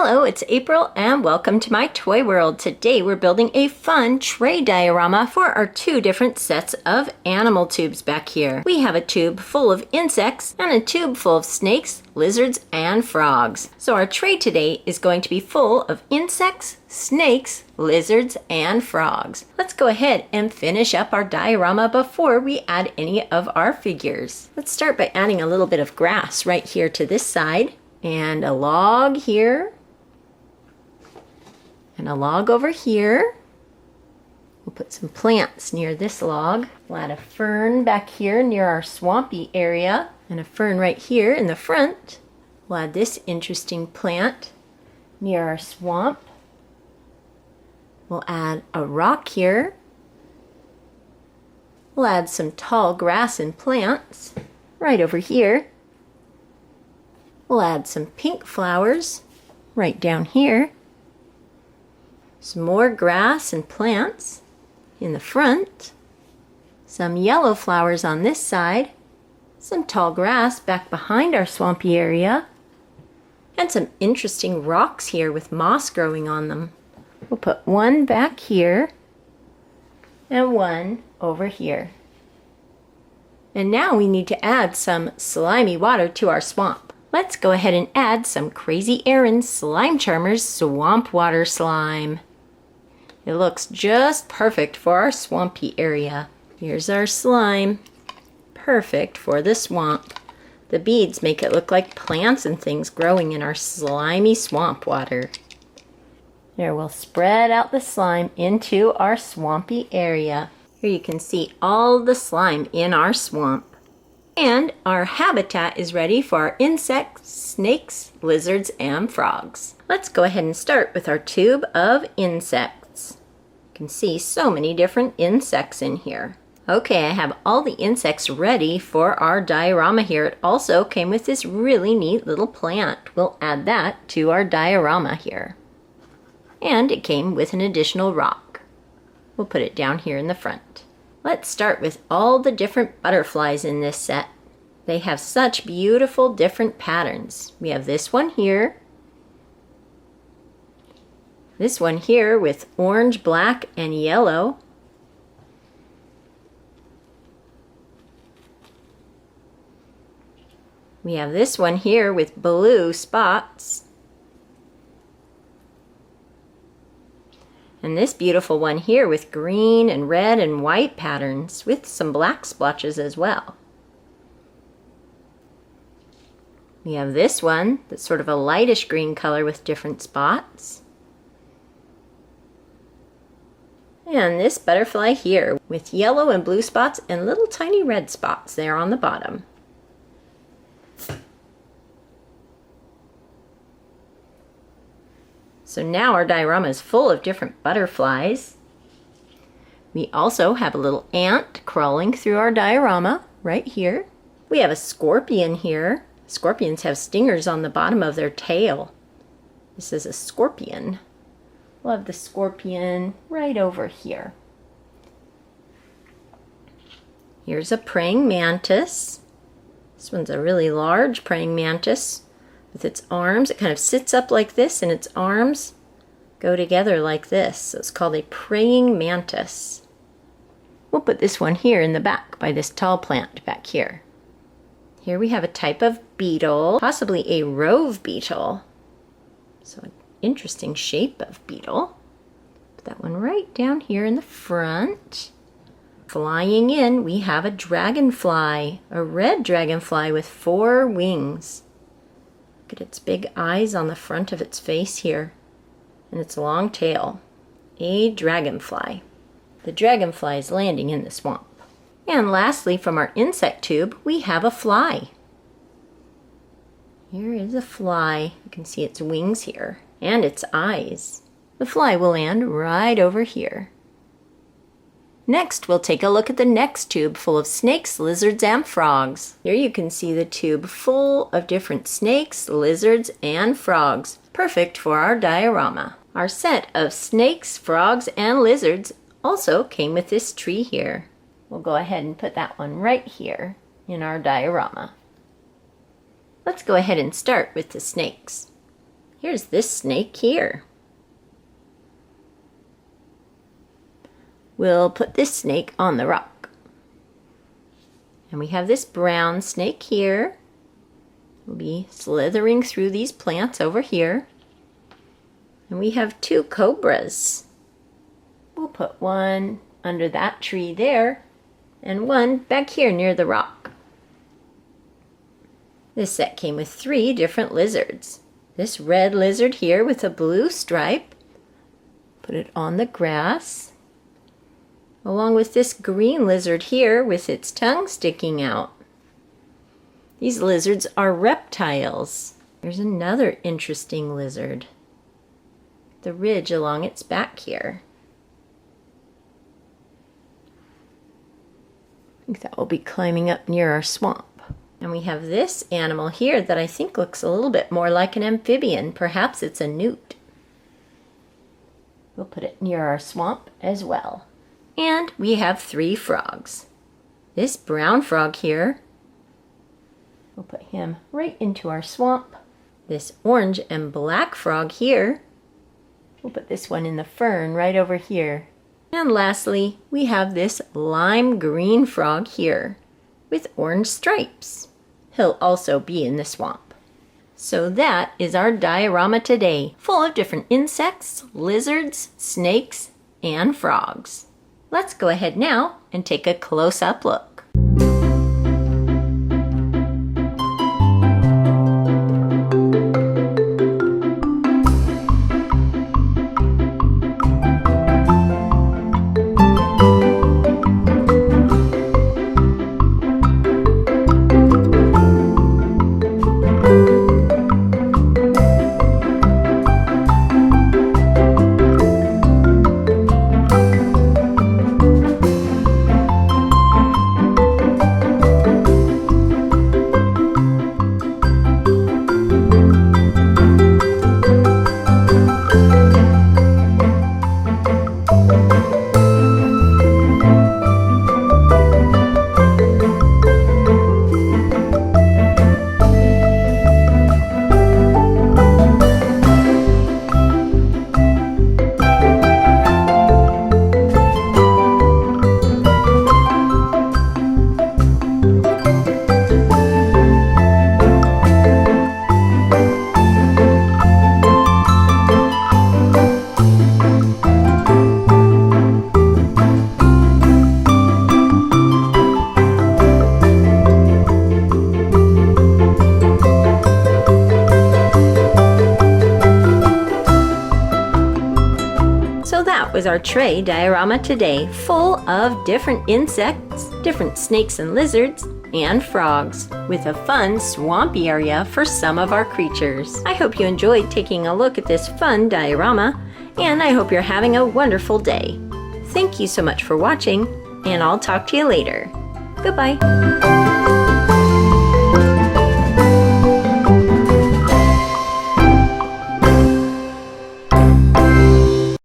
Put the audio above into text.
Hello, it's April and welcome to my toy world. Today we're building a fun tray diorama for our two different sets of animal tubes back here. We have a tube full of insects and a tube full of snakes, lizards, and frogs. So our tray today is going to be full of insects, snakes, lizards, and frogs. Let's go ahead and finish up our diorama before we add any of our figures. Let's start by adding a little bit of grass right here to this side, and a log here, and a log over here. We'll put some plants near this log. We'll add a fern back here near our swampy area, and a fern right here in the front. We'll add this interesting plant near our swamp. We'll add a rock here. We'll add some tall grass and plants right over here. We'll add some pink flowers right down here. Some more grass and plants in the front. Some yellow flowers on this side. Some tall grass back behind our swampy area. And some interesting rocks here with moss growing on them. We'll put one back here and one over here. And now we need to add some slimy water to our swamp. Let's go ahead and add some Crazy Erin's Slime Charmers Swamp Water Slime. It looks just perfect for our swampy area. Here's our slime. Perfect for the swamp. The beads make it look like plants and things growing in our slimy swamp water. There, we'll spread out the slime into our swampy area. Here you can see all the slime in our swamp. And our habitat is ready for our insects, snakes, lizards, and frogs. Let's go ahead and start with our tube of insects. You can see so many different insects in here. Okay, I have all the insects ready for our diorama here. It also came with this really neat little plant. We'll add that to our diorama here. And it came with an additional rock. We'll put it down here in the front. Let's start with all the different butterflies in this set. They have such beautiful different patterns. We have this one here. This one here with orange, black, and yellow. We have this one here with blue spots. And this beautiful one here with green and red and white patterns with some black splotches as well. We have this one that's sort of a lightish green color with different spots. And this butterfly here with yellow and blue spots and little tiny red spots there on the bottom. So now our diorama is full of different butterflies. We also have a little ant crawling through our diorama right here. We have a scorpion here. Scorpions have stingers on the bottom of their tail. This is a scorpion. We'll have the scorpion right over here. Here's a praying mantis. This one's a really large praying mantis with its arms. It kind of sits up like this and its arms go together like this. So it's called a praying mantis. We'll put this one here in the back by this tall plant back here. Here we have a type of beetle, possibly a rove beetle. So an interesting shape of beetle. Put that one right down here in the front. Flying in, we have a dragonfly, a red dragonfly with 4 wings. Look at its big eyes on the front of its face here, and its long tail. A dragonfly. The dragonfly is landing in the swamp. And lastly, from our insect tube, we have a fly. Here is a fly. You can see its wings here and its eyes. The fly will land right over here. Next, we'll take a look at the next tube full of snakes, lizards, and frogs. Here you can see the tube full of different snakes, lizards, and frogs. Perfect for our diorama. Our set of snakes, frogs, and lizards also came with this tree here. We'll go ahead and put that one right here in our diorama. Let's go ahead and start with the snakes. Here's this snake here. We'll put this snake on the rock. And we have this brown snake here. We'll be slithering through these plants over here. And we have 2 cobras. We'll put one under that tree there and one back here near the rock. This set came with 3 different lizards. This red lizard here with a blue stripe. Put it on the grass. Along with this green lizard here with its tongue sticking out. These lizards are reptiles. There's another interesting lizard. The ridge along its back here. I think that will be climbing up near our swamp. And we have this animal here that I think looks a little bit more like an amphibian. Perhaps it's a newt. We'll put it near our swamp as well. And we have 3 frogs. This brown frog here, we'll put him right into our swamp. This orange and black frog here, we'll put this one in the fern right over here. And lastly, we have this lime green frog here with orange stripes. He'll also be in the swamp. So that is our diorama today, full of different insects, lizards, snakes, and frogs. Let's go ahead now and take a close-up look. Was our tray diorama today, full of different insects, different snakes and lizards, and frogs, with a fun swampy area for some of our creatures. I hope you enjoyed taking a look at this fun diorama, and I hope you're having a wonderful day. Thank you so much for watching, and I'll talk to you later. Goodbye.